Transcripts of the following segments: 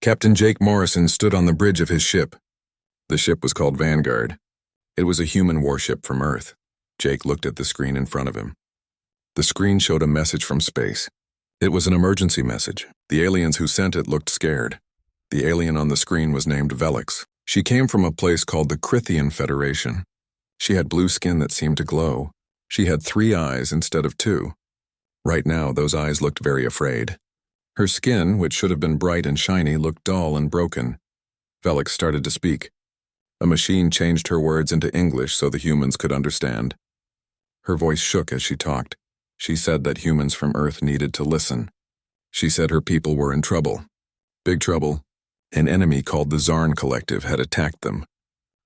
Captain Jake Morrison stood on the bridge of his ship. The ship was called Vanguard. It was a human warship from Earth. Jake looked at the screen in front of him. The screen showed a message from space. It was an emergency message. The aliens who sent it looked scared. The alien on the screen was named Velix. She came from a place called the Crithian Federation. She had blue skin that seemed to glow. She had 3 eyes instead of 2. Right now, those eyes looked very afraid. Her skin, which should have been bright and shiny, looked dull and broken. Velix started to speak. A machine changed her words into English so the humans could understand. Her voice shook as she talked. She said that humans from Earth needed to listen. She said her people were in trouble. Big trouble. An enemy called the Zarn Collective had attacked them.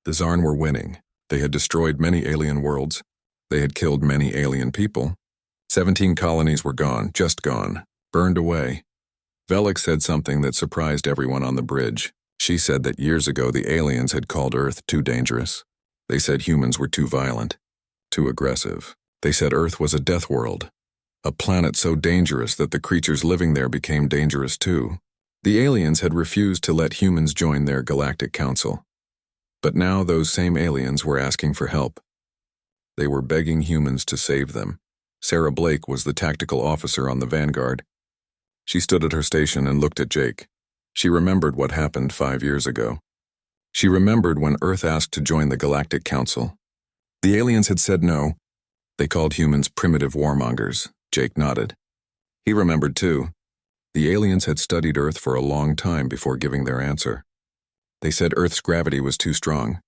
The Zarn were winning. They had destroyed many alien worlds. They had killed many alien people. 17 colonies were gone, just gone, burned away. Velix said something that surprised everyone on the bridge. She said that years ago the aliens had called Earth too dangerous. They said humans were too violent, too aggressive. They said Earth was a death world, a planet so dangerous that the creatures living there became dangerous too. The aliens had refused to let humans join their Galactic Council. But now those same aliens were asking for help. They were begging humans to save them. Sarah Blake was the tactical officer on the Vanguard. She stood at her station and looked at Jake. She remembered what happened 5 years ago. She remembered when Earth asked to join the Galactic Council. The aliens had said no. They called humans primitive warmongers. Jake nodded. He remembered too. The aliens had studied Earth for a long time before giving their answer. They said Earth's gravity was too strong.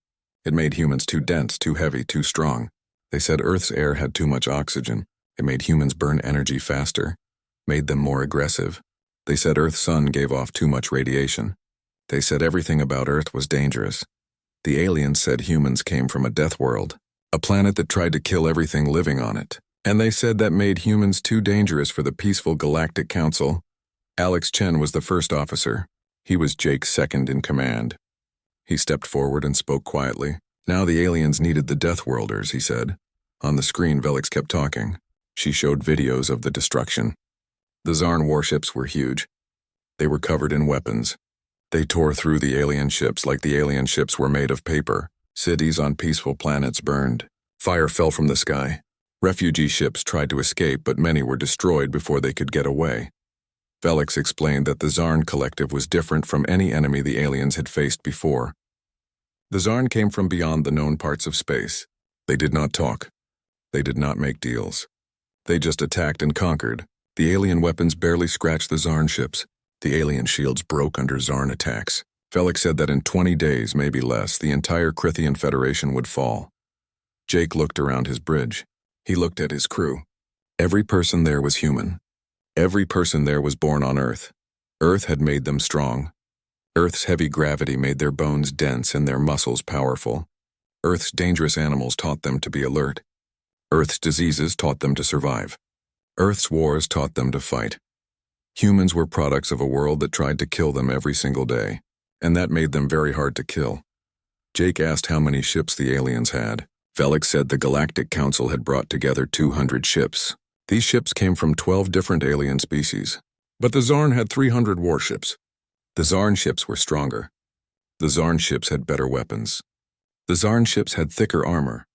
It made humans too dense, too heavy, too strong. They said Earth's air had too much oxygen. It made humans burn energy faster, made them more aggressive. They said Earth's sun gave off too much radiation. They said everything about Earth was dangerous. The aliens said humans came from a death world, a planet that tried to kill everything living on it. And they said that made humans too dangerous for the peaceful Galactic Council. Alex Chen was the first officer. He was Jake's second in command. He stepped forward and spoke quietly. Now the aliens needed the Deathworlders, he said. On the screen, Velix kept talking. She showed videos of the destruction. The Zarn warships were huge. They were covered in weapons. They tore through the alien ships like the alien ships were made of paper. Cities on peaceful planets burned. Fire fell from the sky. Refugee ships tried to escape, but many were destroyed before they could get away. Velix explained that the Zarn Collective was different from any enemy the aliens had faced before. The Zarn came from beyond the known parts of space. They did not talk. They did not make deals. They just attacked and conquered. The alien weapons barely scratched the Zarn ships. The alien shields broke under Zarn attacks. Velix said that in 20 days, maybe less, the entire Crithian Federation would fall. Jake looked around his bridge. He looked at his crew. Every person there was human. Every person there was born on Earth. Earth had made them strong. Earth's heavy gravity made their bones dense and their muscles powerful. Earth's dangerous animals taught them to be alert. Earth's diseases taught them to survive. Earth's wars taught them to fight. Humans were products of a world that tried to kill them every single day, and that made them very hard to kill. Jake asked how many ships the aliens had. Velix said the Galactic Council had brought together 200 ships. These ships came from 12 different alien species. But the Zarn had 300 warships. The Zarn ships were stronger. The Zarn ships had better weapons. The Zarn ships had thicker armor.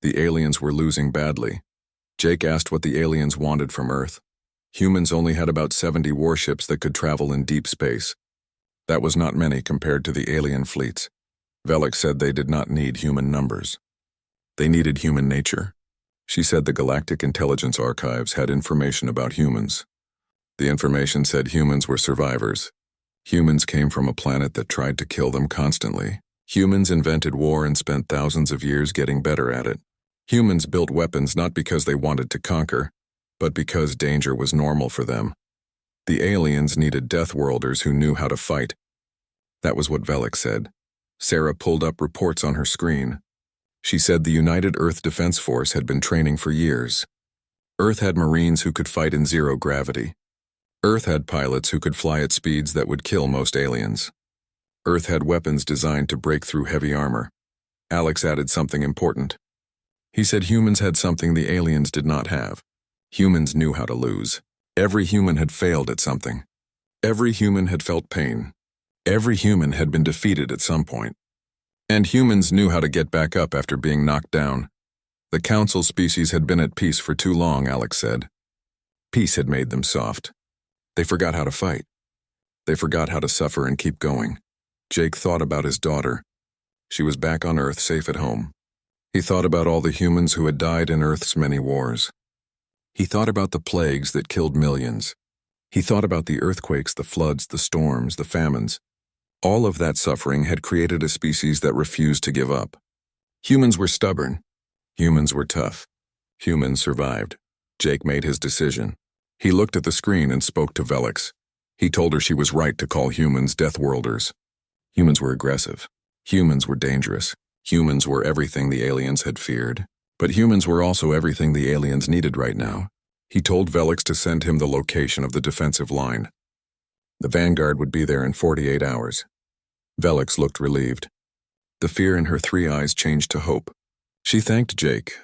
The aliens were losing badly. Jake asked what the aliens wanted from Earth. Humans only had about 70 warships that could travel in deep space. That was not many compared to the alien fleets. Velix said they did not need human numbers. They needed human nature. She said the Galactic Intelligence Archives had information about humans. The information said humans were survivors. Humans came from a planet that tried to kill them constantly. Humans invented war and spent thousands of years getting better at it. Humans built weapons not because they wanted to conquer, but because danger was normal for them. The aliens needed Deathworlders who knew how to fight. That was what Velix said. Sarah pulled up reports on her screen. She said the United Earth Defense Force had been training for years. Earth had Marines who could fight in zero gravity. Earth had pilots who could fly at speeds that would kill most aliens. Earth had weapons designed to break through heavy armor. Alex added something important. He said humans had something the aliens did not have. Humans knew how to lose. Every human had failed at something. Every human had felt pain. Every human had been defeated at some point. And humans knew how to get back up after being knocked down. The council species had been at peace for too long, Alex said. Peace had made them soft. They forgot how to fight. They forgot how to suffer and keep going. Jake thought about his daughter. She was back on Earth, safe at home. He thought about all the humans who had died in Earth's many wars. He thought about the plagues that killed millions. He thought about the earthquakes, the floods, the storms, the famines. All of that suffering had created a species that refused to give up. Humans were stubborn. Humans were tough. Humans survived. Jake made his decision. He looked at the screen and spoke to Velix. He told her she was right to call humans Deathworlders. Humans were aggressive. Humans were dangerous. Humans were everything the aliens had feared. But humans were also everything the aliens needed right now. He told Velix to send him the location of the defensive line. The Vanguard would be there in 48 hours. Velix looked relieved. The fear in her 3 eyes changed to hope. She thanked Jake.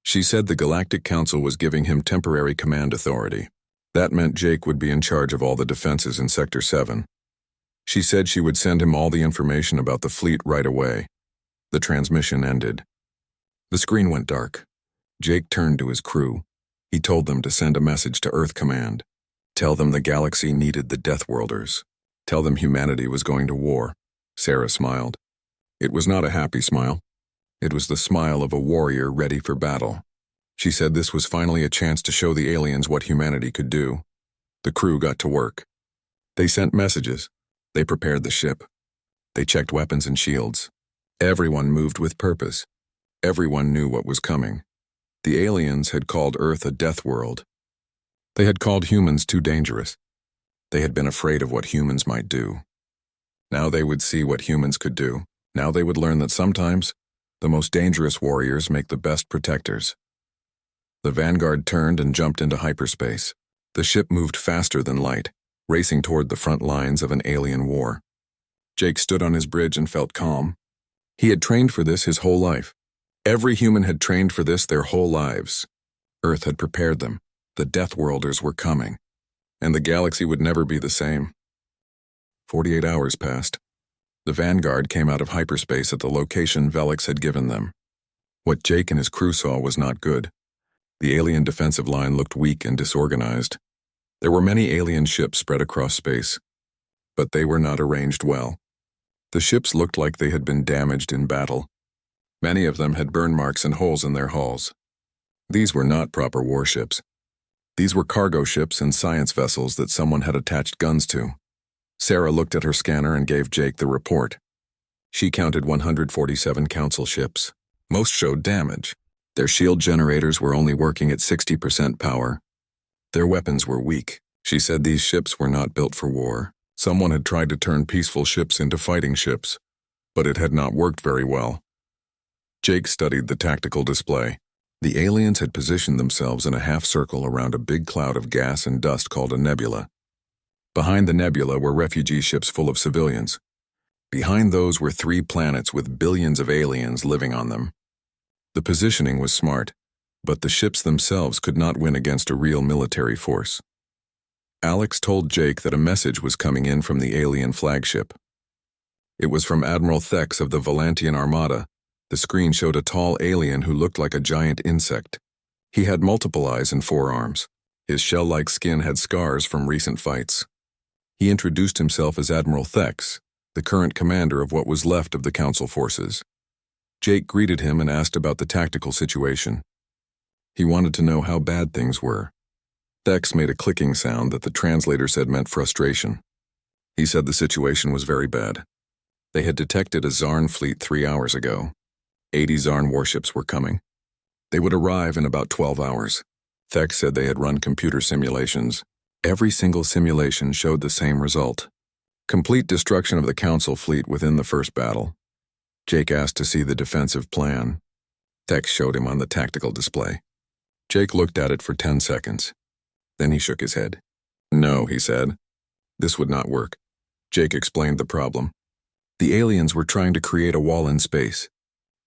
She said the Galactic Council was giving him temporary command authority. That meant Jake would be in charge of all the defenses in Sector 7. She said she would send him all the information about the fleet right away. The transmission ended. The screen went dark. Jake turned to his crew. He told them to send a message to Earth Command. Tell them the galaxy needed the Deathworlders. Tell them humanity was going to war. Sarah smiled. It was not a happy smile. It was the smile of a warrior ready for battle. She said this was finally a chance to show the aliens what humanity could do. The crew got to work. They sent messages. They prepared the ship. They checked weapons and shields. Everyone moved with purpose. Everyone knew what was coming. The aliens had called Earth a death world. They had called humans too dangerous. They had been afraid of what humans might do. Now they would see what humans could do. Now they would learn that sometimes the most dangerous warriors make the best protectors. The Vanguard turned and jumped into hyperspace. The ship moved faster than light, racing toward the front lines of an alien war. Jake stood on his bridge and felt calm. He had trained for this his whole life. Every human had trained for this their whole lives. Earth had prepared them. The Deathworlders were coming. And the galaxy would never be the same. 48 hours passed. The Vanguard came out of hyperspace at the location Velix had given them. What Jake and his crew saw was not good. The alien defensive line looked weak and disorganized. There were many alien ships spread across space, but they were not arranged well. The ships looked like they had been damaged in battle. Many of them had burn marks and holes in their hulls. These were not proper warships. These were cargo ships and science vessels that someone had attached guns to. Sarah looked at her scanner and gave Jake the report. She counted 147 council ships. Most showed damage. Their shield generators were only working at 60% power. Their weapons were weak. She said these ships were not built for war. Someone had tried to turn peaceful ships into fighting ships, but it had not worked very well. Jake studied the tactical display. The aliens had positioned themselves in a half-circle around a big cloud of gas and dust called a nebula. Behind the nebula were refugee ships full of civilians. Behind those were 3 planets with billions of aliens living on them. The positioning was smart, but the ships themselves could not win against a real military force. Alex told Jake that a message was coming in from the alien flagship. It was from Admiral Thex of the Valantian Armada. The screen showed a tall alien who looked like a giant insect. He had multiple eyes and 4 arms. His shell-like skin had scars from recent fights. He introduced himself as Admiral Thex, the current commander of what was left of the Council forces. Jake greeted him and asked about the tactical situation. He wanted to know how bad things were. Thex made a clicking sound that the translator said meant frustration. He said the situation was very bad. They had detected a Zarn fleet 3 hours ago. 80 Zarn warships were coming. They would arrive in about 12 hours. Thex said they had run computer simulations. Every single simulation showed the same result. Complete destruction of the Council fleet within the first battle. Jake asked to see the defensive plan. Thex showed him on the tactical display. Jake looked at it for 10 seconds. Then he shook his head. No, he said. This would not work. Jake explained the problem. The aliens were trying to create a wall in space.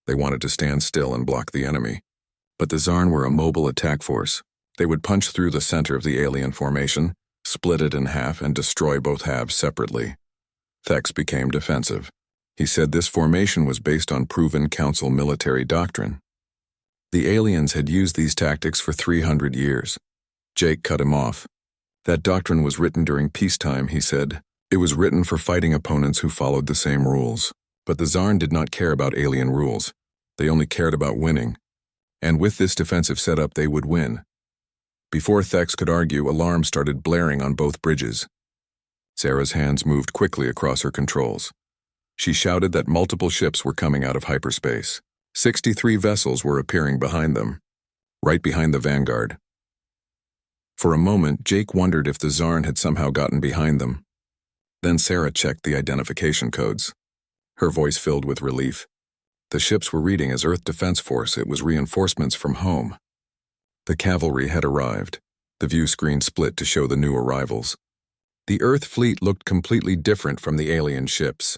They wanted to stand still and block the enemy. But the Zarn were a mobile attack force. They would punch through the center of the alien formation, split it in half, and destroy both halves separately. Thex became defensive. He said this formation was based on proven Council military doctrine. The aliens had used these tactics for 300 years. Jake cut him off. That doctrine was written during peacetime, he said. It was written for fighting opponents who followed the same rules. But the Zarn did not care about alien rules. They only cared about winning. And with this defensive setup, they would win. Before Thex could argue, alarms started blaring on both bridges. Sarah's hands moved quickly across her controls. She shouted that multiple ships were coming out of hyperspace. 63 vessels were appearing behind them, right behind the Vanguard. For a moment, Jake wondered if the Zarn had somehow gotten behind them. Then Sarah checked the identification codes. Her voice filled with relief. The ships were reading as Earth Defense Force. It was reinforcements from home. The cavalry had arrived. The view screen split to show the new arrivals. The Earth fleet looked completely different from the alien ships.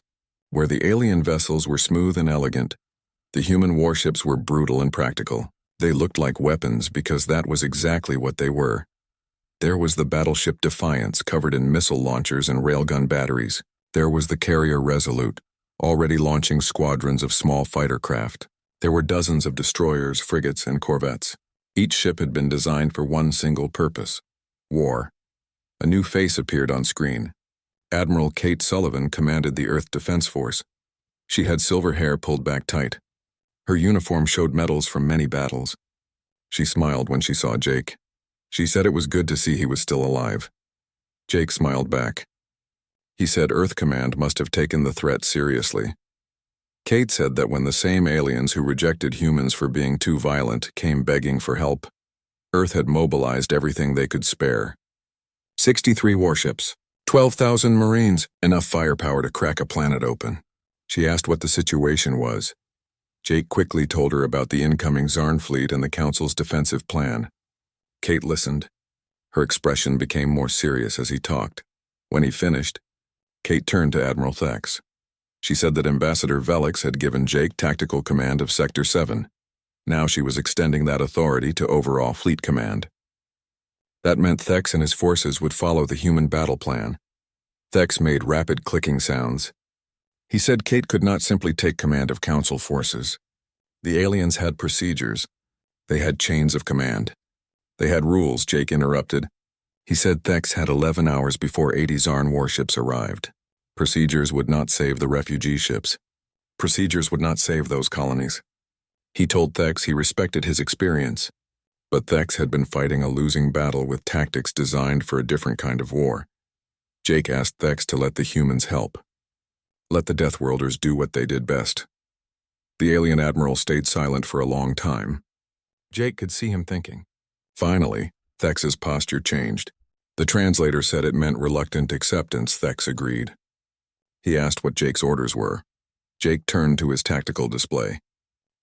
Where the alien vessels were smooth and elegant, the human warships were brutal and practical. They looked like weapons because that was exactly what they were. There was the battleship Defiance, covered in missile launchers and railgun batteries. There was the carrier Resolute, already launching squadrons of small fighter craft. There were dozens of destroyers, frigates, and corvettes. Each ship had been designed for one single purpose: war. A new face appeared on screen. Admiral Kate Sullivan commanded the Earth Defense Force. She had silver hair pulled back tight. Her uniform showed medals from many battles. She smiled when she saw Jake. She said it was good to see he was still alive. Jake smiled back. He said Earth Command must have taken the threat seriously. Kate said that when the same aliens who rejected humans for being too violent came begging for help, Earth had mobilized everything they could spare. 63 warships, 12,000 Marines, enough firepower to crack a planet open. She asked what the situation was. Jake quickly told her about the incoming Zarn fleet and the Council's defensive plan. Kate listened. Her expression became more serious as he talked. When he finished, Kate turned to Admiral Thex. She said that Ambassador Velix had given Jake tactical command of Sector 7. Now she was extending that authority to overall fleet command. That meant Thex and his forces would follow the human battle plan. Thex made rapid clicking sounds. He said Kate could not simply take command of Council forces. The aliens had procedures. They had chains of command. They had rules, Jake interrupted. He said Thex had 11 hours before 80 Zarn warships arrived. Procedures would not save the refugee ships. Procedures would not save those colonies. He told Thex he respected his experience. But Thex had been fighting a losing battle with tactics designed for a different kind of war. Jake asked Thex to let the humans help. Let the Deathworlders do what they did best. The alien admiral stayed silent for a long time. Jake could see him thinking. Finally, Thex's posture changed. The translator said it meant reluctant acceptance. Thex agreed. He asked what Jake's orders were. Jake turned to his tactical display.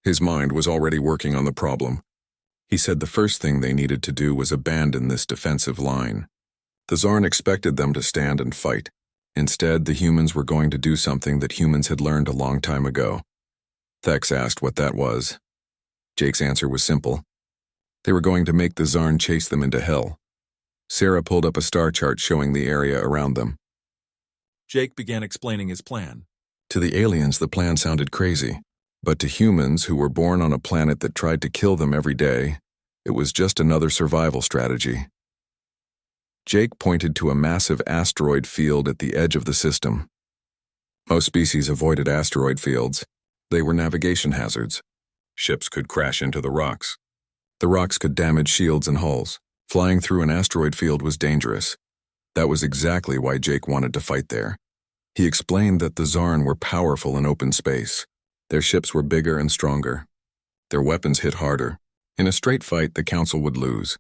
His mind was already working on the problem. He said the first thing they needed to do was abandon this defensive line. The Zarn expected them to stand and fight. Instead, the humans were going to do something that humans had learned a long time ago. Thex asked what that was. Jake's answer was simple. They were going to make the Zarn chase them into hell. Sarah pulled up a star chart showing the area around them. Jake began explaining his plan. To the aliens, the plan sounded crazy. But to humans who were born on a planet that tried to kill them every day, it was just another survival strategy. Jake pointed to a massive asteroid field at the edge of the system. Most species avoided asteroid fields. They were navigation hazards. Ships could crash into the rocks. The rocks could damage shields and hulls. Flying through an asteroid field was dangerous. That was exactly why Jake wanted to fight there. He explained that the Zarn were powerful in open space. Their ships were bigger and stronger. Their weapons hit harder. In a straight fight, the Council would lose.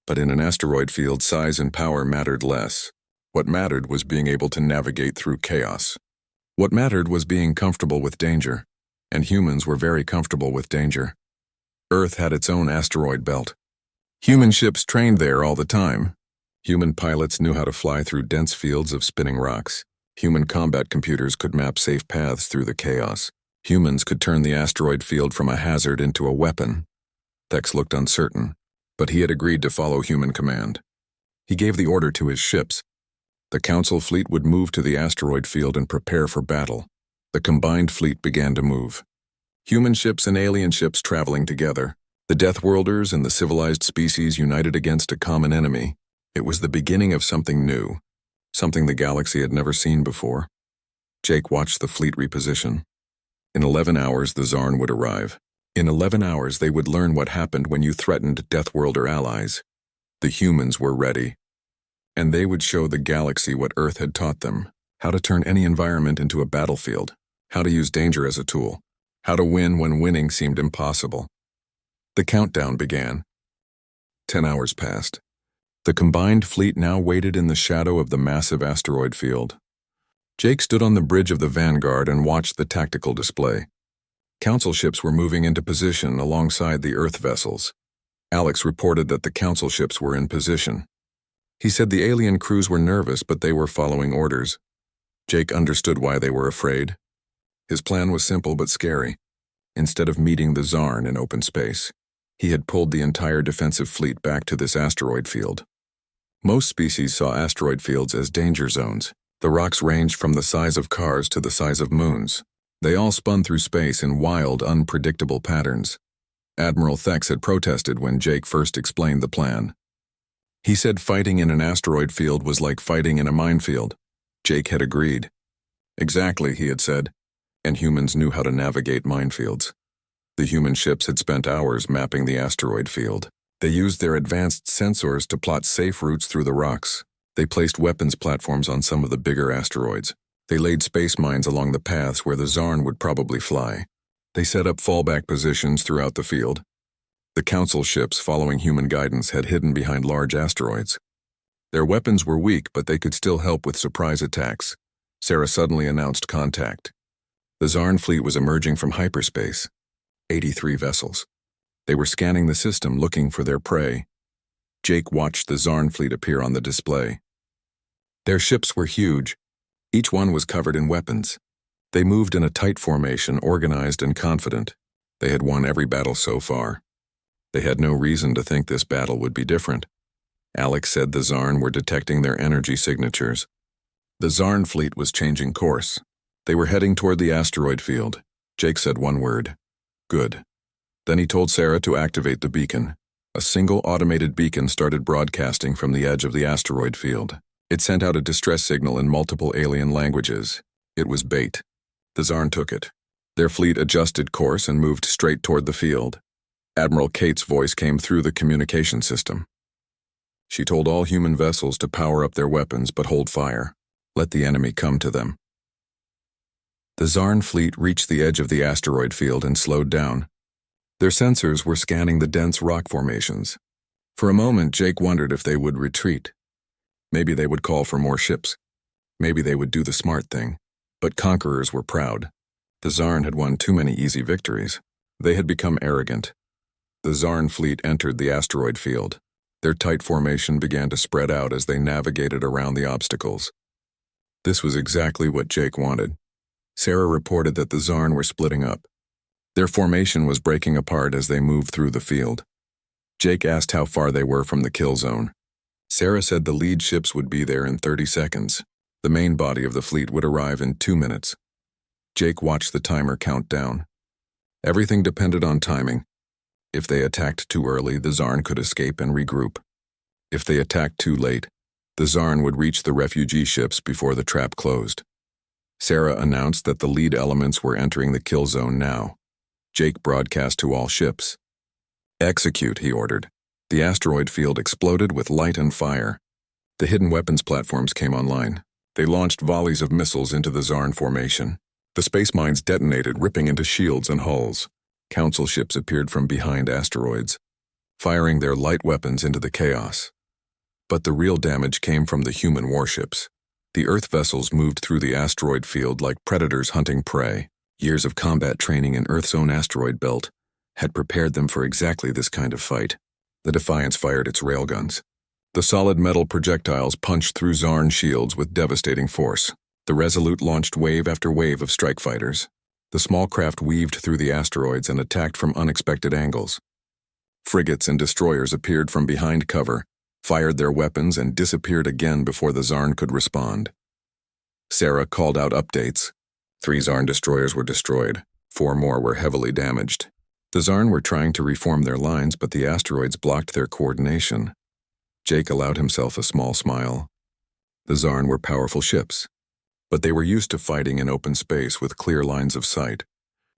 But in an asteroid field, size and power mattered less. What mattered was being able to navigate through chaos. What mattered was being comfortable with danger. And humans were very comfortable with danger. Earth had its own asteroid belt. Human ships trained there all the time. Human pilots knew how to fly through dense fields of spinning rocks. Human combat computers could map safe paths through the chaos. Humans could turn the asteroid field from a hazard into a weapon. Thex looked uncertain, but he had agreed to follow human command. He gave the order to his ships. The Council fleet would move to the asteroid field and prepare for battle. The combined fleet began to move. Human ships and alien ships traveling together. The Deathworlders and the civilized species united against a common enemy. It was the beginning of something new, something the galaxy had never seen before. Jake watched the fleet reposition. In 11 hours, the Zarn would arrive. In 11 hours, they would learn what happened when you threatened Deathworlder allies. The humans were ready. And they would show the galaxy what Earth had taught them: how to turn any environment into a battlefield, how to use danger as a tool, how to win when winning seemed impossible. The countdown began. 10 hours passed. The combined fleet now waited in the shadow of the massive asteroid field. Jake stood on the bridge of the Vanguard and watched the tactical display. Council ships were moving into position alongside the Earth vessels. Alex reported that the Council ships were in position. He said the alien crews were nervous, but they were following orders. Jake understood why they were afraid. His plan was simple but scary. Instead of meeting the Zarn in open space, he had pulled the entire defensive fleet back to this asteroid field. Most species saw asteroid fields as danger zones. The rocks ranged from the size of cars to the size of moons. They all spun through space in wild, unpredictable patterns. Admiral Thex had protested when Jake first explained the plan. He said fighting in an asteroid field was like fighting in a minefield. Jake had agreed. Exactly, he had said, and humans knew how to navigate minefields. The human ships had spent hours mapping the asteroid field. They used their advanced sensors to plot safe routes through the rocks. They placed weapons platforms on some of the bigger asteroids. They laid space mines along the paths where the Zarn would probably fly. They set up fallback positions throughout the field. The Council ships, following human guidance, had hidden behind large asteroids. Their weapons were weak, but they could still help with surprise attacks. Sarah suddenly announced contact. The Zarn fleet was emerging from hyperspace. 83 vessels. They were scanning the system, looking for their prey. Jake watched the Zarn fleet appear on the display. Their ships were huge. Each one was covered in weapons. They moved in a tight formation, organized and confident. They had won every battle so far. They had no reason to think this battle would be different. Alex said the Zarn were detecting their energy signatures. The Zarn fleet was changing course. They were heading toward the asteroid field. Jake said one word: good. Then he told Sarah to activate the beacon. A single automated beacon started broadcasting from the edge of the asteroid field. It sent out a distress signal in multiple alien languages. It was bait. The Zarn took it. Their fleet adjusted course and moved straight toward the field. Admiral Kate's voice came through the communication system. She told all human vessels to power up their weapons but hold fire. Let the enemy come to them. The Zarn fleet reached the edge of the asteroid field and slowed down. Their sensors were scanning the dense rock formations. For a moment, Jake wondered if they would retreat. Maybe they would call for more ships. Maybe they would do the smart thing. But conquerors were proud. The Zarn had won too many easy victories. They had become arrogant. The Zarn fleet entered the asteroid field. Their tight formation began to spread out as they navigated around the obstacles. This was exactly what Jake wanted. Sarah reported that the Zarn were splitting up. Their formation was breaking apart as they moved through the field. Jake asked how far they were from the kill zone. Sarah said the lead ships would be there in 30 seconds. The main body of the fleet would arrive in 2 minutes. Jake watched the timer count down. Everything depended on timing. If they attacked too early, the Zarn could escape and regroup. If they attacked too late, the Zarn would reach the refugee ships before the trap closed. Sarah announced that the lead elements were entering the kill zone now. Jake broadcast to all ships. Execute, he ordered. The asteroid field exploded with light and fire. The hidden weapons platforms came online. They launched volleys of missiles into the Zarn formation. The space mines detonated, ripping into shields and hulls. Council ships appeared from behind asteroids, firing their light weapons into the chaos. But the real damage came from the human warships. The Earth vessels moved through the asteroid field like predators hunting prey. Years of combat training in Earth's own asteroid belt had prepared them for exactly this kind of fight. The Defiance fired its railguns. The solid metal projectiles punched through Zarn shields with devastating force. The Resolute launched wave after wave of strike fighters. The small craft weaved through the asteroids and attacked from unexpected angles. Frigates and destroyers appeared from behind cover, fired their weapons, and disappeared again before the Zarn could respond. Sarah called out updates. 3 Zarn destroyers were destroyed. 4 more were heavily damaged. The Zarn were trying to reform their lines, but the asteroids blocked their coordination. Jake allowed himself a small smile. The Zarn were powerful ships, but they were used to fighting in open space with clear lines of sight.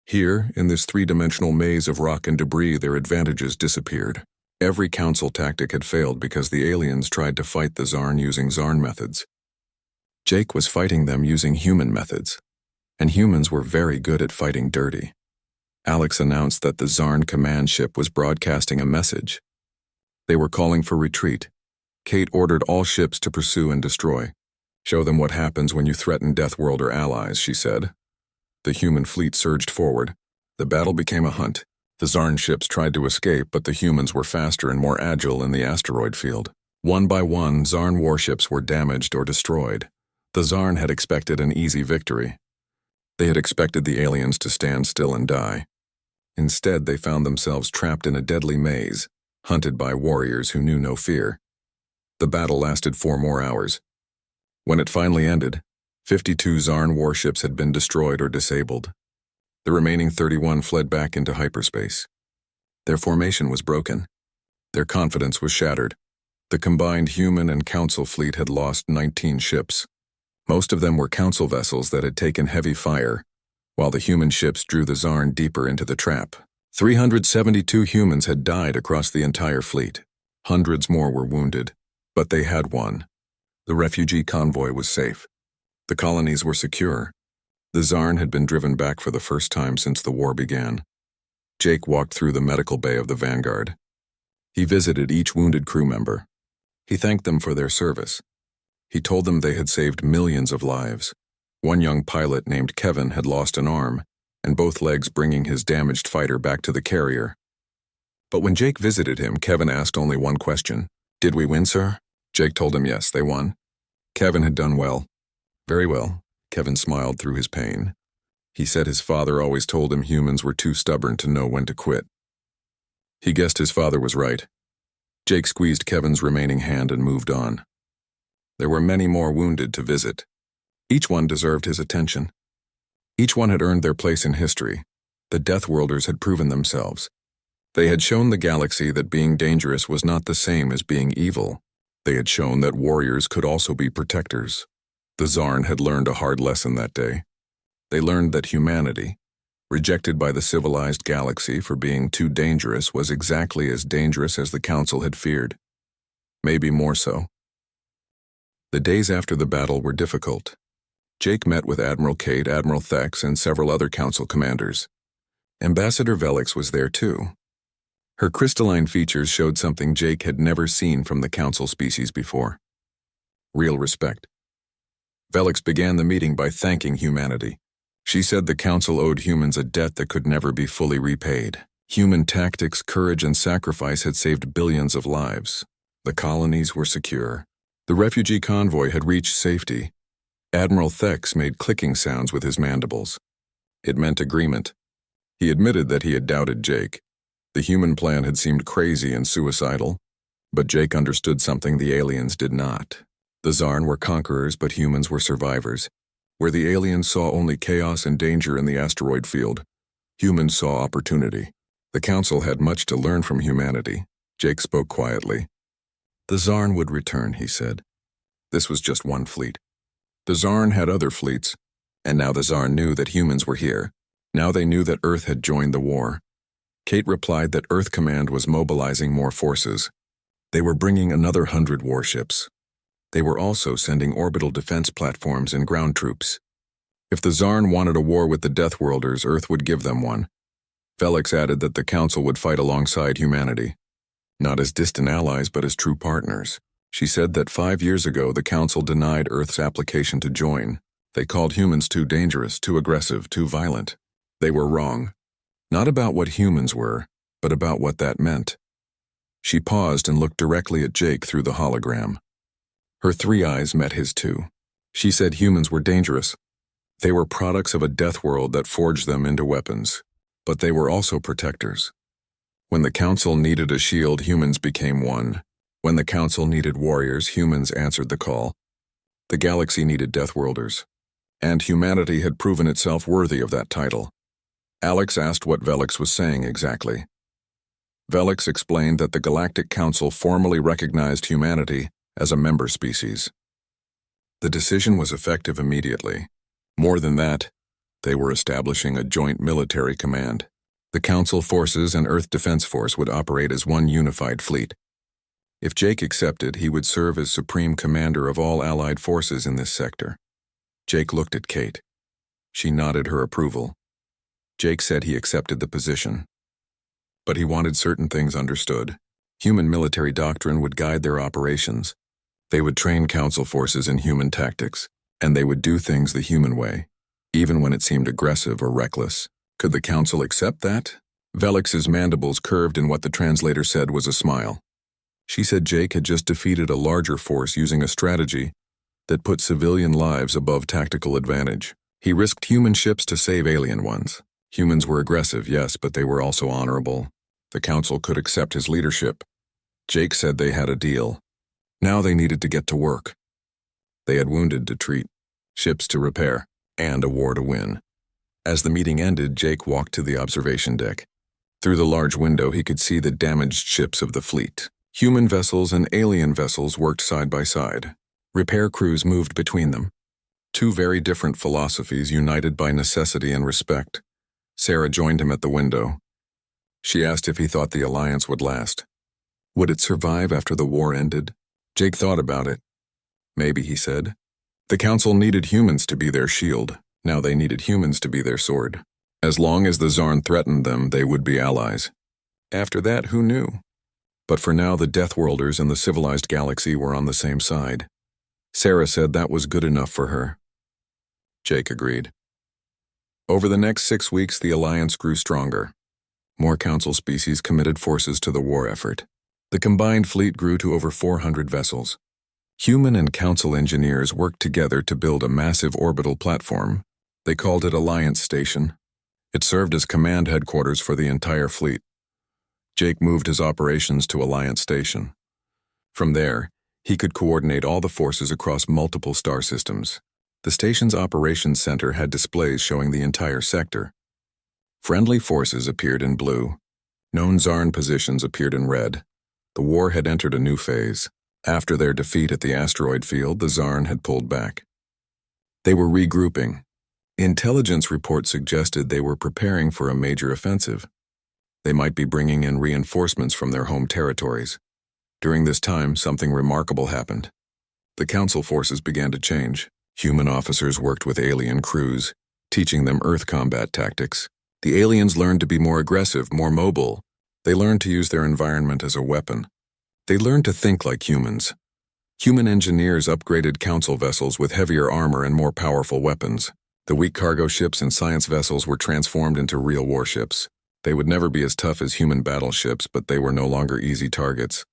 Here, in this 3-dimensional maze of rock and debris, their advantages disappeared. Every council tactic had failed because the aliens tried to fight the Zarn using Zarn methods. Jake was fighting them using human methods, and humans were very good at fighting dirty. Alex announced that the Zarn command ship was broadcasting a message. They were calling for retreat. Kate ordered all ships to pursue and destroy. Show them what happens when you threaten Deathworlder allies, she said. The human fleet surged forward. The battle became a hunt. The Zarn ships tried to escape, but the humans were faster and more agile in the asteroid field. One by one, Zarn warships were damaged or destroyed. The Zarn had expected an easy victory. They had expected the aliens to stand still and die. Instead, they found themselves trapped in a deadly maze, hunted by warriors who knew no fear. The battle lasted 4 more hours. When it finally ended, 52 Zarn warships had been destroyed or disabled. The remaining 31 fled back into hyperspace. Their formation was broken. Their confidence was shattered. The combined human and council fleet had lost 19 ships. Most of them were council vessels that had taken heavy fire, while the human ships drew the Zarn deeper into the trap. 372 humans had died across the entire fleet. Hundreds more were wounded, but they had won. The refugee convoy was safe. The colonies were secure. The Zarn had been driven back for the first time since the war began. Jake walked through the medical bay of the Vanguard. He visited each wounded crew member. He thanked them for their service. He told them they had saved millions of lives. One young pilot named Kevin had lost an arm, and both legs, bringing his damaged fighter back to the carrier. But when Jake visited him, Kevin asked only one question. "Did we win, sir?" Jake told him yes, they won. Kevin had done well. Very well. Kevin smiled through his pain. He said his father always told him humans were too stubborn to know when to quit. He guessed his father was right. Jake squeezed Kevin's remaining hand and moved on. There were many more wounded to visit. Each one deserved his attention. Each one had earned their place in history. The Deathworlders had proven themselves. They had shown the galaxy that being dangerous was not the same as being evil. They had shown that warriors could also be protectors. The Zarn had learned a hard lesson that day. They learned that humanity, rejected by the civilized galaxy for being too dangerous, was exactly as dangerous as the Council had feared. Maybe more so. The days after the battle were difficult. Jake met with Admiral Kate, Admiral Thex, and several other Council commanders. Ambassador Velix was there too. Her crystalline features showed something Jake had never seen from the Council species before. Real respect. Velix began the meeting by thanking humanity. She said the Council owed humans a debt that could never be fully repaid. Human tactics, courage, and sacrifice had saved billions of lives. The colonies were secure. The refugee convoy had reached safety. Admiral Thex made clicking sounds with his mandibles. It meant agreement. He admitted that he had doubted Jake. The human plan had seemed crazy and suicidal, but Jake understood something the aliens did not. The Zarn were conquerors, but humans were survivors. Where the aliens saw only chaos and danger in the asteroid field, humans saw opportunity. The Council had much to learn from humanity. Jake spoke quietly. The Zarn would return, he said. This was just one fleet. The Zarn had other fleets, and now the Zarn knew that humans were here. Now they knew that Earth had joined the war. Kate replied that Earth Command was mobilizing more forces. They were bringing another 100 warships. They were also sending orbital defense platforms and ground troops. If the Zarn wanted a war with the Deathworlders, Earth would give them one. Velix added that the Council would fight alongside humanity. Not as distant allies, but as true partners. She said that 5 years ago the Council denied Earth's application to join. They called humans too dangerous, too aggressive, too violent. They were wrong. Not about what humans were, but about what that meant. She paused and looked directly at Jake through the hologram. Her 3 eyes met his too. She said humans were dangerous. They were products of a death world that forged them into weapons. But they were also protectors. When the Council needed a shield, humans became one. When the Council needed warriors, humans answered the call. The galaxy needed Deathworlders, and humanity had proven itself worthy of that title. Alex asked what Velix was saying exactly. Velix explained that the Galactic Council formally recognized humanity as a member species. The decision was effective immediately. More than that, they were establishing a joint military command. The Council forces and Earth Defense Force would operate as one unified fleet. If Jake accepted, he would serve as supreme commander of all allied forces in this sector. Jake looked at Kate. She nodded her approval. Jake said he accepted the position. But he wanted certain things understood. Human military doctrine would guide their operations. They would train Council forces in human tactics, and they would do things the human way, even when it seemed aggressive or reckless. Could the Council accept that? Velix's mandibles curved in what the translator said was a smile. She said Jake had just defeated a larger force using a strategy that put civilian lives above tactical advantage. He risked human ships to save alien ones. Humans were aggressive, yes, but they were also honorable. The Council could accept his leadership. Jake said they had a deal. Now they needed to get to work. They had wounded to treat, ships to repair, and a war to win. As the meeting ended, Jake walked to the observation deck. Through the large window, he could see the damaged ships of the fleet. Human vessels and alien vessels worked side by side. Repair crews moved between them. Two very different philosophies united by necessity and respect. Sarah joined him at the window. She asked if he thought the alliance would last. Would it survive after the war ended? Jake thought about it. Maybe, he said. The Council needed humans to be their shield. Now they needed humans to be their sword. As long as the Zarn threatened them, they would be allies. After that, who knew? But for now, the Deathworlders and the civilized galaxy were on the same side. Sarah said that was good enough for her. Jake agreed. Over the next 6 weeks, the alliance grew stronger. More Council species committed forces to the war effort. The combined fleet grew to over 400 vessels. Human and Council engineers worked together to build a massive orbital platform. They called it Alliance Station. It served as command headquarters for the entire fleet. Jake moved his operations to Alliance Station. From there, he could coordinate all the forces across multiple star systems. The station's operations center had displays showing the entire sector. Friendly forces appeared in blue. Known Zarn positions appeared in red. The war had entered a new phase. After their defeat at the asteroid field, the Zarn had pulled back. They were regrouping. Intelligence reports suggested they were preparing for a major offensive. They might be bringing in reinforcements from their home territories. During this time, something remarkable happened. The Council forces began to change. Human officers worked with alien crews, teaching them Earth combat tactics. The aliens learned to be more aggressive, more mobile. They learned to use their environment as a weapon. They learned to think like humans. Human engineers upgraded Council vessels with heavier armor and more powerful weapons. The weak cargo ships and science vessels were transformed into real warships. They would never be as tough as human battleships, but they were no longer easy targets.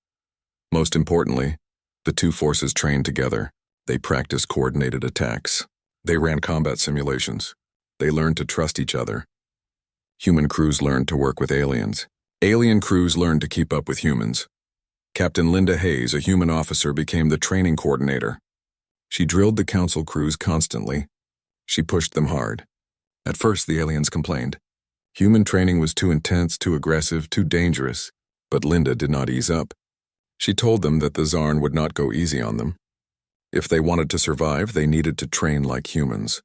Most importantly, the two forces trained together. They practiced coordinated attacks. They ran combat simulations. They learned to trust each other. Human crews learned to work with aliens. Alien crews learned to keep up with humans. Captain Linda Hayes, a human officer, became the training coordinator. She drilled the Council crews constantly. She pushed them hard. At first, the aliens complained. Human training was too intense, too aggressive, too dangerous. But Linda did not ease up. She told them that the Zarn would not go easy on them. If they wanted to survive, they needed to train like humans.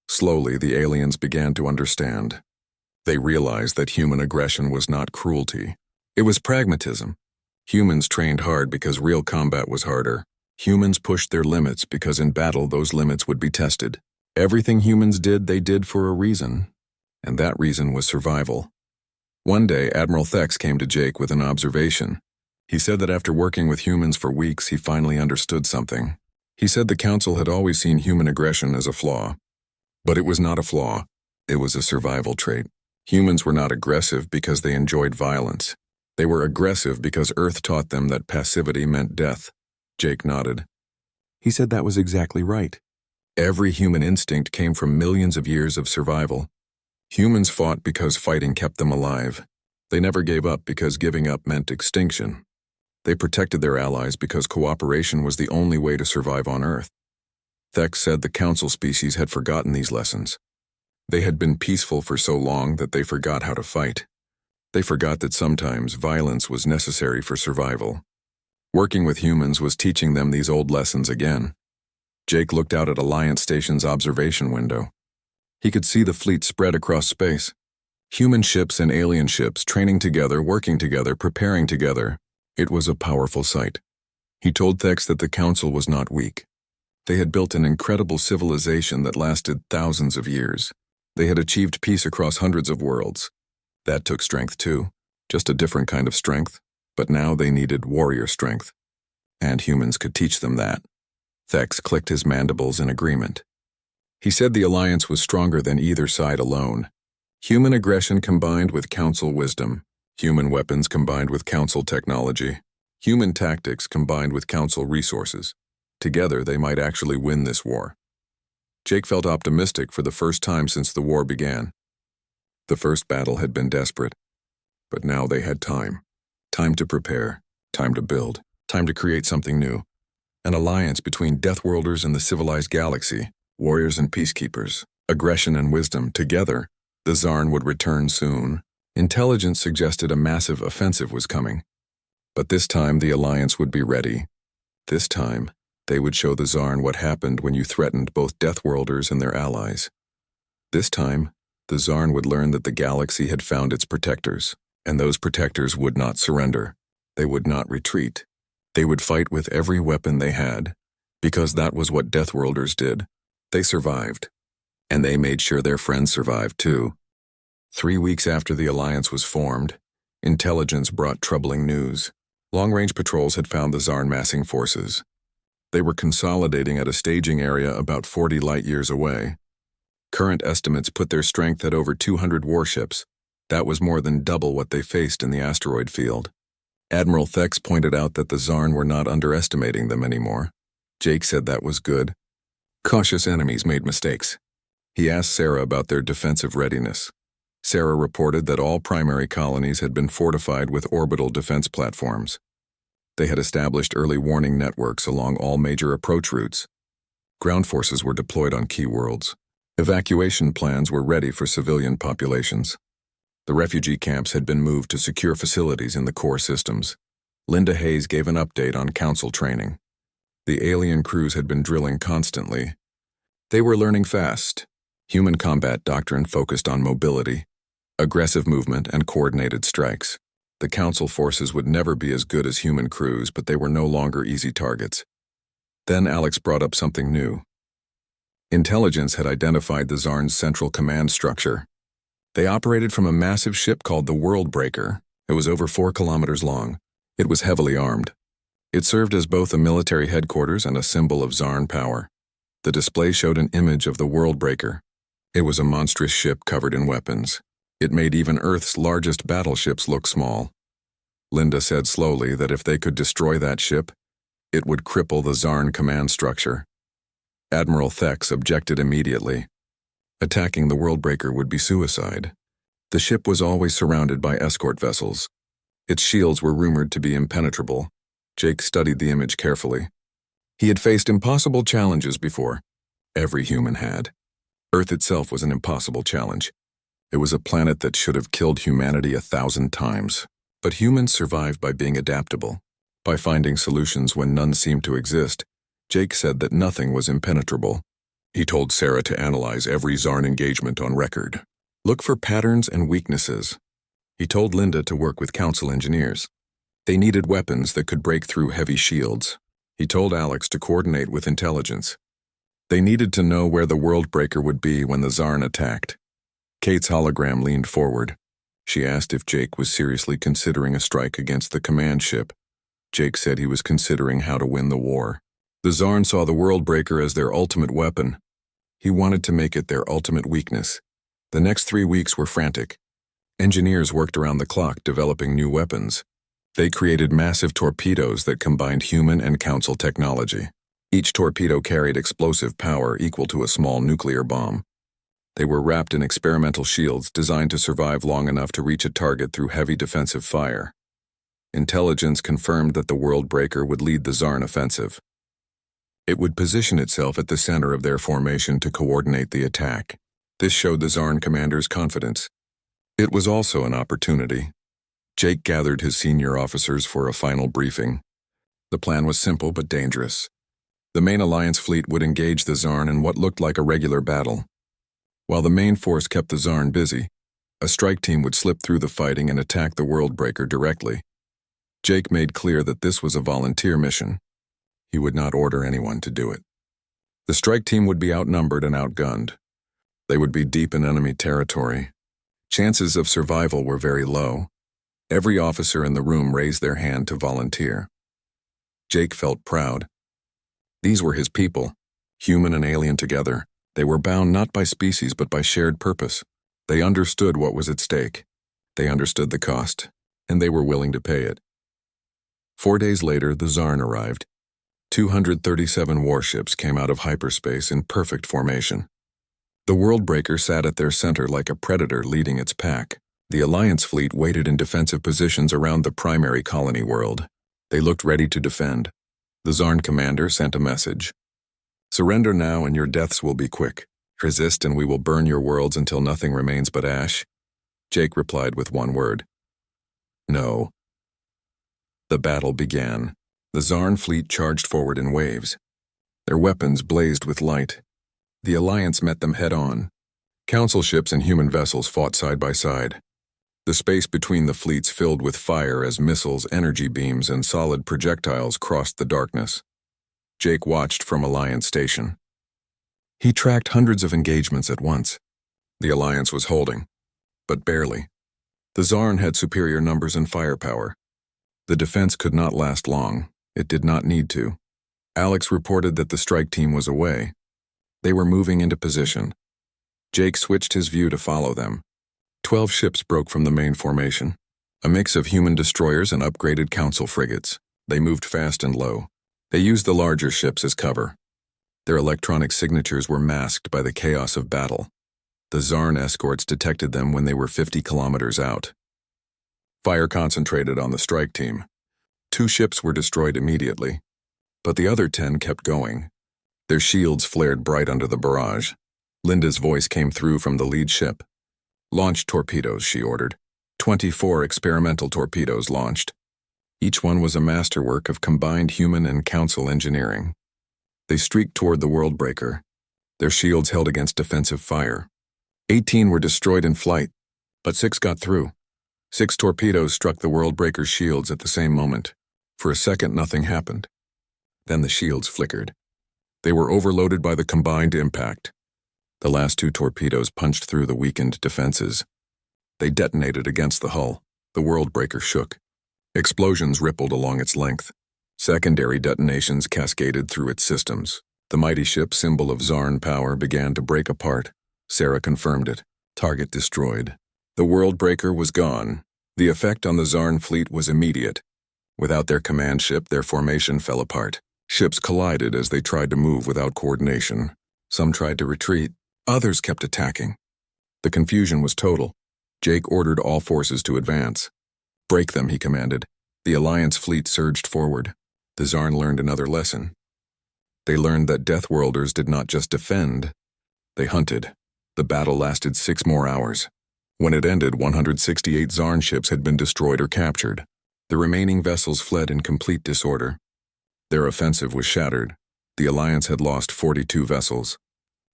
Slowly, the aliens began to understand. They realized that human aggression was not cruelty. It was pragmatism. Humans trained hard because real combat was harder. Humans pushed their limits because in battle those limits would be tested. Everything humans did, they did for a reason, and that reason was survival. One day, Admiral Thex came to Jake with an observation. He said that after working with humans for weeks, he finally understood something. He said the Council had always seen human aggression as a flaw. But it was not a flaw. It was a survival trait. Humans were not aggressive because they enjoyed violence. They were aggressive because Earth taught them that passivity meant death. Jake nodded. He said that was exactly right. Every human instinct came from millions of years of survival. Humans fought because fighting kept them alive. They never gave up because giving up meant extinction. They protected their allies because cooperation was the only way to survive on Earth. Thex said the Council species had forgotten these lessons. They had been peaceful for so long that they forgot how to fight. They forgot that sometimes violence was necessary for survival. Working with humans was teaching them these old lessons again. Jake looked out at Alliance Station's observation window. He could see the fleet spread across space. Human ships and alien ships training together, working together, preparing together. It was a powerful sight. He told Thex that the Council was not weak. They had built an incredible civilization that lasted thousands of years. They had achieved peace across hundreds of worlds. That took strength too, just a different kind of strength, but now they needed warrior strength. And humans could teach them that. Thex clicked his mandibles in agreement. He said the Alliance was stronger than either side alone. Human aggression combined with Council wisdom, human weapons combined with Council technology, human tactics combined with Council resources. Together, they might actually win this war. Jake felt optimistic for the first time since the war began. The first battle had been desperate, but now they had time. Time to prepare, time to build, time to create something new. An alliance between Deathworlders and the civilized galaxy, warriors and peacekeepers, aggression and wisdom. Together, the Zarn would return soon. Intelligence suggested a massive offensive was coming. But this time the Alliance would be ready. This time, they would show the Zarn what happened when you threatened both Deathworlders and their allies. This time, the Zarn would learn that the galaxy had found its protectors, and those protectors would not surrender. They would not retreat. They would fight with every weapon they had, because that was what Deathworlders did. They survived. And they made sure their friends survived too. 3 weeks after the Alliance was formed, intelligence brought troubling news. Long-range patrols had found the Zarn massing forces. They were consolidating at a staging area about 40 light-years away. Current estimates put their strength at over 200 warships. That was more than double what they faced in the asteroid field. Admiral Thex pointed out that the Zarn were not underestimating them anymore. Jake said that was good. Cautious enemies made mistakes. He asked Sarah about their defensive readiness. Sarah reported that all primary colonies had been fortified with orbital defense platforms. They had established early warning networks along all major approach routes. Ground forces were deployed on key worlds. Evacuation plans were ready for civilian populations. The refugee camps had been moved to secure facilities in the core systems. Linda Hayes gave an update on Council training. The alien crews had been drilling constantly. They were learning fast. Human combat doctrine focused on mobility, aggressive movement, and coordinated strikes. The Council forces would never be as good as human crews, but they were no longer easy targets. Then Alex brought up something new. Intelligence had identified the Zarn's central command structure. They operated from a massive ship called the World Breaker. It was over 4 kilometers long. It was heavily armed. It served as both a military headquarters and a symbol of Zarn power. The display showed an image of the World Breaker. It was a monstrous ship covered in weapons. It made even Earth's largest battleships look small. Linda said slowly that if they could destroy that ship, it would cripple the Zarn command structure. Admiral Thex objected immediately. Attacking the Worldbreaker would be suicide. The ship was always surrounded by escort vessels. Its shields were rumored to be impenetrable. Jake studied the image carefully. He had faced impossible challenges before. Every human had. Earth itself was an impossible challenge. It was a planet that should have killed humanity 1,000 times. But humans survived by being adaptable, by finding solutions when none seemed to exist. Jake said that nothing was impenetrable. He told Sarah to analyze every Zarn engagement on record. Look for patterns and weaknesses. He told Linda to work with Council engineers. They needed weapons that could break through heavy shields. He told Alex to coordinate with intelligence. They needed to know where the Worldbreaker would be when the Zarn attacked. Kate's hologram leaned forward. She asked if Jake was seriously considering a strike against the command ship. Jake said he was considering how to win the war. The Zarn saw the Worldbreaker as their ultimate weapon. He wanted to make it their ultimate weakness. The next 3 weeks were frantic. Engineers worked around the clock developing new weapons. They created massive torpedoes that combined human and Council technology. Each torpedo carried explosive power equal to a small nuclear bomb. They were wrapped in experimental shields designed to survive long enough to reach a target through heavy defensive fire. Intelligence confirmed that the World Breaker would lead the Zarn offensive. It would position itself at the center of their formation to coordinate the attack. This showed the Zarn commander's confidence. It was also an opportunity. Jake gathered his senior officers for a final briefing. The plan was simple but dangerous. The main Alliance fleet would engage the Zarn in what looked like a regular battle. While the main force kept the Zarn busy, a strike team would slip through the fighting and attack the World Breaker directly. Jake made clear that this was a volunteer mission. He would not order anyone to do it. The strike team would be outnumbered and outgunned. They would be deep in enemy territory. Chances of survival were very low. Every officer in the room raised their hand to volunteer. Jake felt proud. These were his people, human and alien together. They were bound not by species but by shared purpose. They understood what was at stake. They understood the cost, and they were willing to pay it. 4 days later, the Zarn arrived. 237 warships came out of hyperspace in perfect formation. The World Breaker sat at their center like a predator leading its pack. The Alliance fleet waited in defensive positions around the primary colony world. They looked ready to defend. The Zarn commander sent a message. "Surrender now and your deaths will be quick. Resist and we will burn your worlds until nothing remains but ash." Jake replied with one word. "No." The battle began. The Zarn fleet charged forward in waves. Their weapons blazed with light. The Alliance met them head-on. Council ships and human vessels fought side by side. The space between the fleets filled with fire as missiles, energy beams, and solid projectiles crossed the darkness. Jake watched from Alliance Station. He tracked hundreds of engagements at once. The Alliance was holding, but barely. The Zarn had superior numbers and firepower. The defense could not last long. It did not need to. Alex reported that the strike team was away. They were moving into position. Jake switched his view to follow them. 12 ships broke from the main formation, a mix of human destroyers and upgraded council frigates. They moved fast and low. They used the larger ships as cover. Their electronic signatures were masked by the chaos of battle. The Zarn escorts detected them when they were 50 kilometers out. Fire concentrated on the strike team. 2 ships were destroyed immediately, but the other 10 kept going. Their shields flared bright under the barrage. Linda's voice came through from the lead ship. "Launch torpedoes," she ordered. 24 experimental torpedoes launched. Each one was a masterwork of combined human and council engineering. They streaked toward the World Breaker. Their shields held against defensive fire. 18 were destroyed in flight, but 6 got through. 6 torpedoes struck the World Breaker's shields at the same moment. For a second, nothing happened. Then the shields flickered. They were overloaded by the combined impact. The last 2 torpedoes punched through the weakened defenses. They detonated against the hull. The World Breaker shook. Explosions rippled along its length. Secondary detonations cascaded through its systems. The mighty ship, symbol of Zarn power, began to break apart. Sarah confirmed it. Target destroyed. The World Breaker was gone. The effect on the Zarn fleet was immediate. Without their command ship, their formation fell apart. Ships collided as they tried to move without coordination. Some tried to retreat. Others kept attacking. The confusion was total. Jake ordered all forces to advance. "Break them," he commanded. The Alliance fleet surged forward. The Zarn learned another lesson. They learned that Deathworlders did not just defend. They hunted. The battle lasted 6 more hours. When it ended, 168 Zarn ships had been destroyed or captured. The remaining vessels fled in complete disorder. Their offensive was shattered. The Alliance had lost 42 vessels.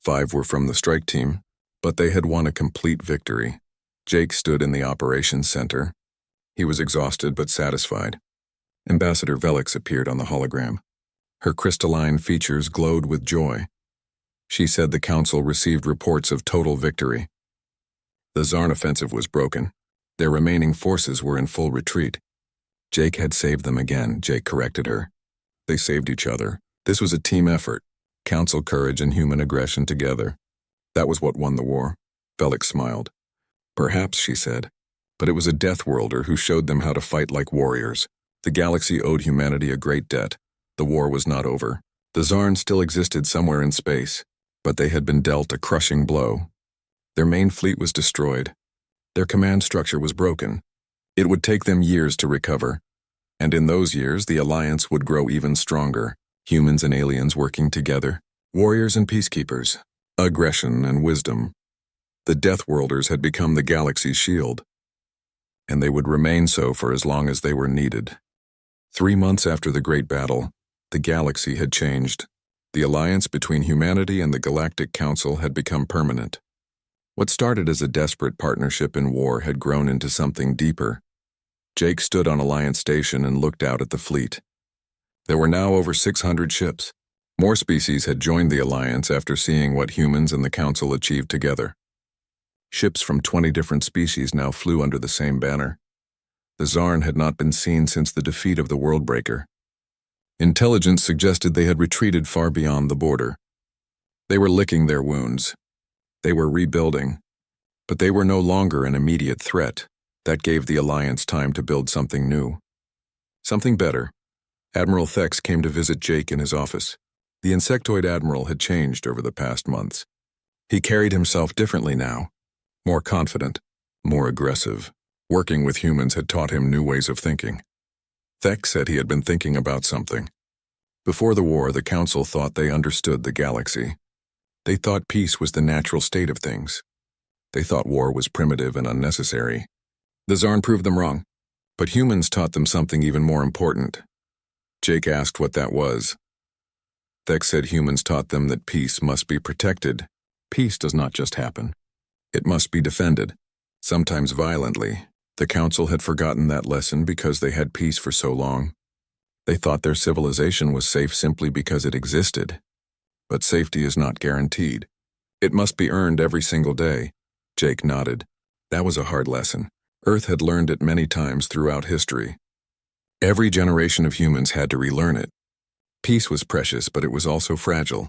5 were from the strike team, but they had won a complete victory. Jake stood in the operations center. He was exhausted but satisfied. Ambassador Velix appeared on the hologram. Her crystalline features glowed with joy. She said the council received reports of total victory. The Zarn offensive was broken. Their remaining forces were in full retreat. Jake had saved them again, Jake corrected her. They saved each other. This was a team effort. Council courage and human aggression together. That was what won the war. Velix smiled. "Perhaps," she said, "but it was a Deathworlder who showed them how to fight like warriors. The galaxy owed humanity a great debt. The war was not over. The Zarn still existed somewhere in space, but they had been dealt a crushing blow. Their main fleet was destroyed. Their command structure was broken. It would take them years to recover, And in those years, the alliance would grow even stronger. Humans and aliens working together, warriors and peacekeepers, aggression and wisdom. The Deathworlders had become the galaxy's shield, and they would remain so for as long as they were needed. 3 months after the Great Battle, the galaxy had changed. The alliance between humanity and the Galactic Council had become permanent. What started as a desperate partnership in war had grown into something deeper. Jake stood on Alliance Station and looked out at the fleet. There were now over 600 ships. More species had joined the alliance after seeing what humans and the Council achieved together. Ships from 20 different species now flew under the same banner. The Zarn had not been seen since the defeat of the Worldbreaker. Intelligence suggested they had retreated far beyond the border. They were licking their wounds. They were rebuilding. But they were no longer an immediate threat. That gave the Alliance time to build something new. Something better. Admiral Thex came to visit Jake in his office. The insectoid admiral had changed over the past months. He carried himself differently now. More confident, more aggressive. Working with humans had taught him new ways of thinking. Thex said he had been thinking about something. Before the war, the Council thought they understood the galaxy. They thought peace was the natural state of things. They thought war was primitive and unnecessary. The Zarn proved them wrong, but humans taught them something even more important. Jake asked what that was. Thex said humans taught them that peace must be protected. Peace does not just happen. It must be defended, sometimes violently. The Council had forgotten that lesson because they had peace for so long. They thought their civilization was safe simply because it existed. But safety is not guaranteed. It must be earned every single day. Jake nodded. That was a hard lesson. Earth had learned it many times throughout history. Every generation of humans had to relearn it. Peace was precious, but it was also fragile.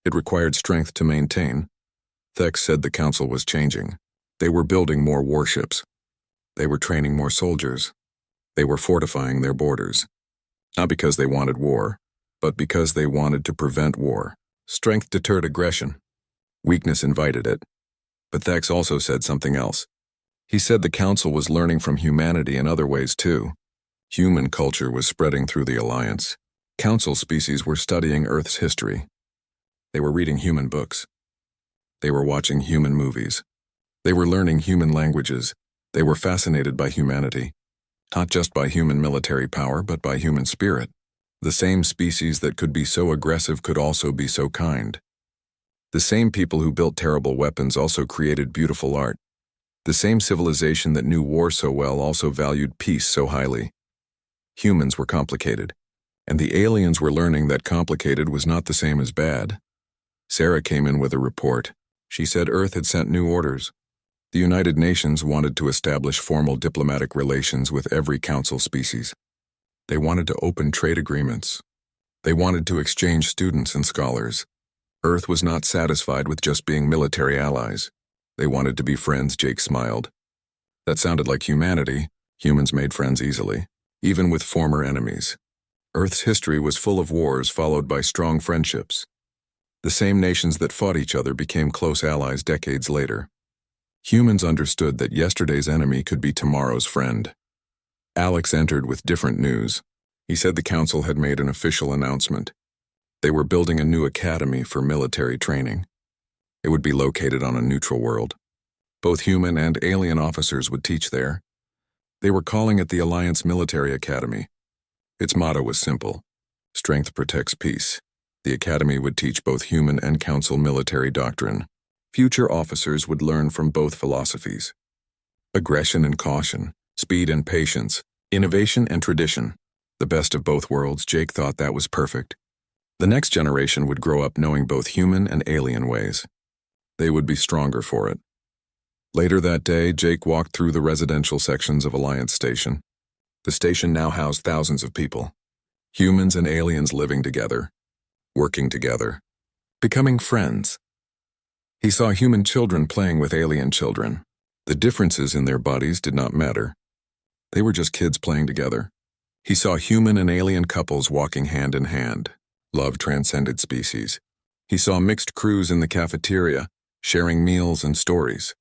It required strength to maintain. Thex said the Council was changing. They were building more warships. They were training more soldiers. They were fortifying their borders. Not because they wanted war, but because they wanted to prevent war. Strength deterred aggression. Weakness invited it. But Thex also said something else. He said the Council was learning from humanity in other ways too. Human culture was spreading through the Alliance. Council species were studying Earth's history. They were reading human books. They were watching human movies. They were learning human languages. They were fascinated by humanity. Not just by human military power, but by human spirit. The same species that could be so aggressive could also be so kind. The same people who built terrible weapons also created beautiful art. The same civilization that knew war so well also valued peace so highly. Humans were complicated, and the aliens were learning that complicated was not the same as bad. Sarah came in with a report. She said Earth had sent new orders. The United Nations wanted to establish formal diplomatic relations with every Council species. They wanted to open trade agreements. They wanted to exchange students and scholars. Earth was not satisfied with just being military allies. They wanted to be friends, Jake smiled. That sounded like humanity. Humans made friends easily, even with former enemies. Earth's history was full of wars followed by strong friendships. The same nations that fought each other became close allies decades later. Humans understood that yesterday's enemy could be tomorrow's friend. Alex entered with different news. He said the Council had made an official announcement. They were building a new academy for military training. It would be located on a neutral world. Both human and alien officers would teach there. They were calling it the Alliance Military Academy. Its motto was simple: strength protects peace. The academy would teach both human and Council military doctrine. Future officers would learn from both philosophies: aggression and caution, speed and patience, innovation and tradition. The best of both worlds. Jake thought that was perfect. The next generation would grow up knowing both human and alien ways. They would be stronger for it. Later that day, Jake walked through the residential sections of Alliance Station. The station now housed thousands of people. Humans and aliens living together, working together, becoming friends. He saw human children playing with alien children. The differences in their bodies did not matter. They were just kids playing together. He saw human and alien couples walking hand in hand. Love transcended species. He saw mixed crews in the cafeteria, sharing meals and stories.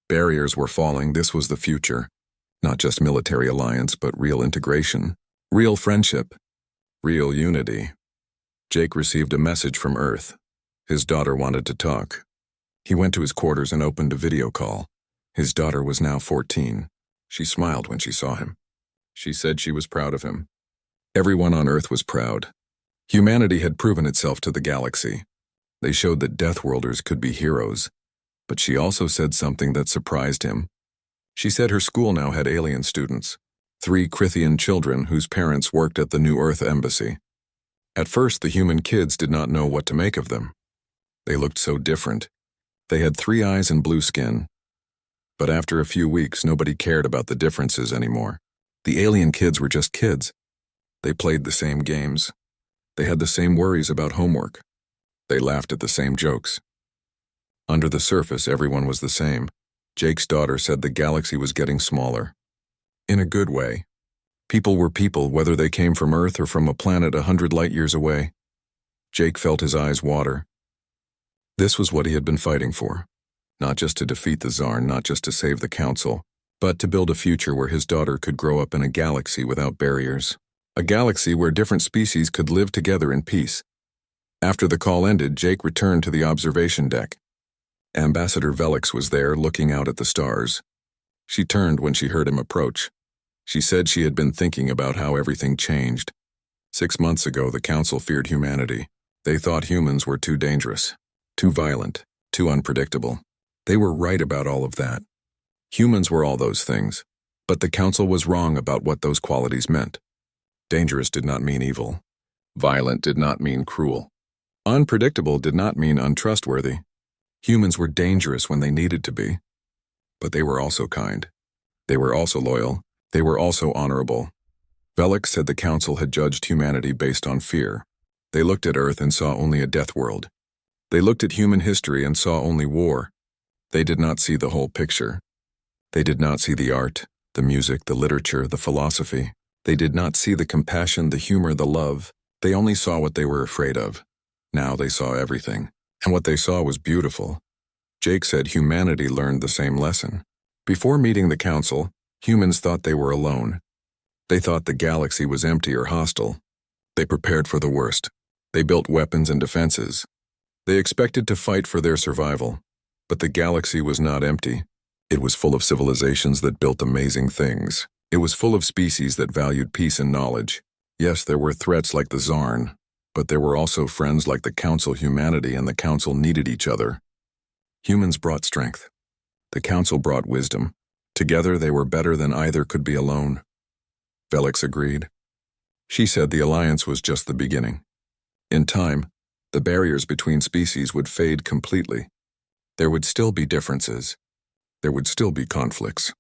Barriers were falling. This was the future. Not just military alliance, but real integration. Real friendship. Real unity. Jake received a message from Earth. His daughter wanted to talk. He went to his quarters and opened a video call. His daughter was now 14. She smiled when she saw him. She said she was proud of him. Everyone on Earth was proud. Humanity had proven itself to the galaxy. They showed that Deathworlders could be heroes. But she also said something that surprised him. She said her school now had alien students, 3 Crithian children whose parents worked at the New Earth Embassy. At first, the human kids did not know what to make of them. They looked so different. They had 3 eyes and blue skin. But after a few weeks, nobody cared about the differences anymore. The alien kids were just kids. They played the same games. They had the same worries about homework. They laughed at the same jokes. Under the surface, everyone was the same. Jake's daughter said the galaxy was getting smaller. In a good way. People were people, whether they came from Earth or from a planet 100 light-years away. Jake felt his eyes water. This was what he had been fighting for. Not just to defeat the Tsar, not just to save the Council, but to build a future where his daughter could grow up in a galaxy without barriers. A galaxy where different species could live together in peace. After the call ended, Jake returned to the observation deck. Ambassador Velix was there, looking out at the stars. She turned when she heard him approach. She said she had been thinking about how everything changed. 6 months ago, the Council feared humanity. They thought humans were too dangerous, too violent, too unpredictable. They were right about all of that. Humans were all those things, but the Council was wrong about what those qualities meant. Dangerous did not mean evil. Violent did not mean cruel. Unpredictable did not mean untrustworthy. Humans were dangerous when they needed to be. But they were also kind. They were also loyal. They were also honorable. Velix said the Council had judged humanity based on fear. They looked at Earth and saw only a death world. They looked at human history and saw only war. They did not see the whole picture. They did not see the art, the music, the literature, the philosophy. They did not see the compassion, the humor, the love. They only saw what they were afraid of. Now they saw everything. And what they saw was beautiful. Jake said humanity learned the same lesson. Before meeting the Council, humans thought they were alone. They thought the galaxy was empty or hostile. They prepared for the worst. They built weapons and defenses. They expected to fight for their survival. But the galaxy was not empty. It was full of civilizations that built amazing things. It was full of species that valued peace and knowledge. Yes, there were threats like the Zarn, but there were also friends like the Council. Humanity and the Council needed each other. Humans brought strength. The Council brought wisdom. Together they were better than either could be alone. Velix agreed. She said the alliance was just the beginning. In time, the barriers between species would fade completely. There would still be differences. There would still be conflicts.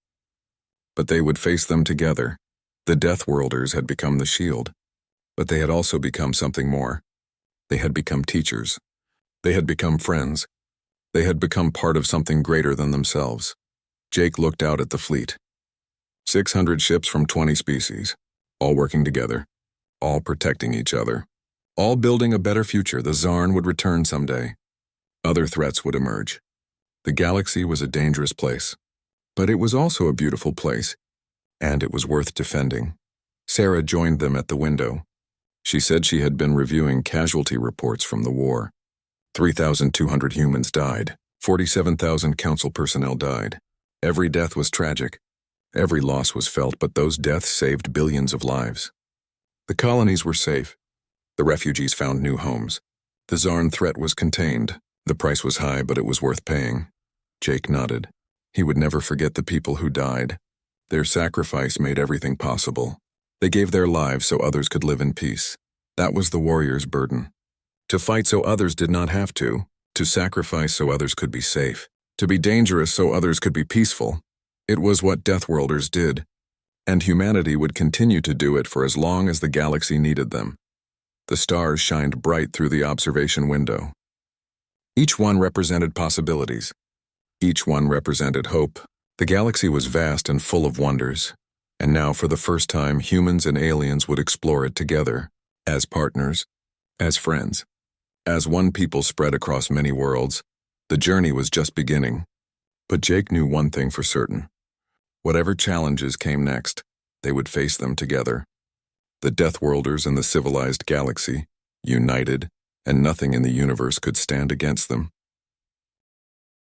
But they would face them together. The Deathworlders had become the shield. But they had also become something more. They had become teachers. They had become friends. They had become part of something greater than themselves. Jake looked out at the fleet. 600 ships from 20 species, all working together, all protecting each other, all building a better future. The Zarn would return someday. Other threats would emerge. The galaxy was a dangerous place, but it was also a beautiful place, and it was worth defending. Sarah joined them at the window. She said she had been reviewing casualty reports from the war. 3,200 humans died. 47,000 Council personnel died. Every death was tragic. Every loss was felt, but those deaths saved billions of lives. The colonies were safe. The refugees found new homes. The Zarn threat was contained. The price was high, but it was worth paying. Jake nodded. He would never forget the people who died. Their sacrifice made everything possible. They gave their lives so others could live in peace. That was the warrior's burden. To fight so others did not have to sacrifice so others could be safe, to be dangerous so others could be peaceful. It was what Deathworlders did, and humanity would continue to do it for as long as the galaxy needed them. The stars shined bright through the observation window. Each one represented possibilities. Each one represented hope. The galaxy was vast and full of wonders, and now for the first time humans and aliens would explore it together, as partners, as friends. As one people spread across many worlds, the journey was just beginning. But Jake knew one thing for certain. Whatever challenges came next, they would face them together. The Deathworlders and the civilized galaxy, united, and nothing in the universe could stand against them.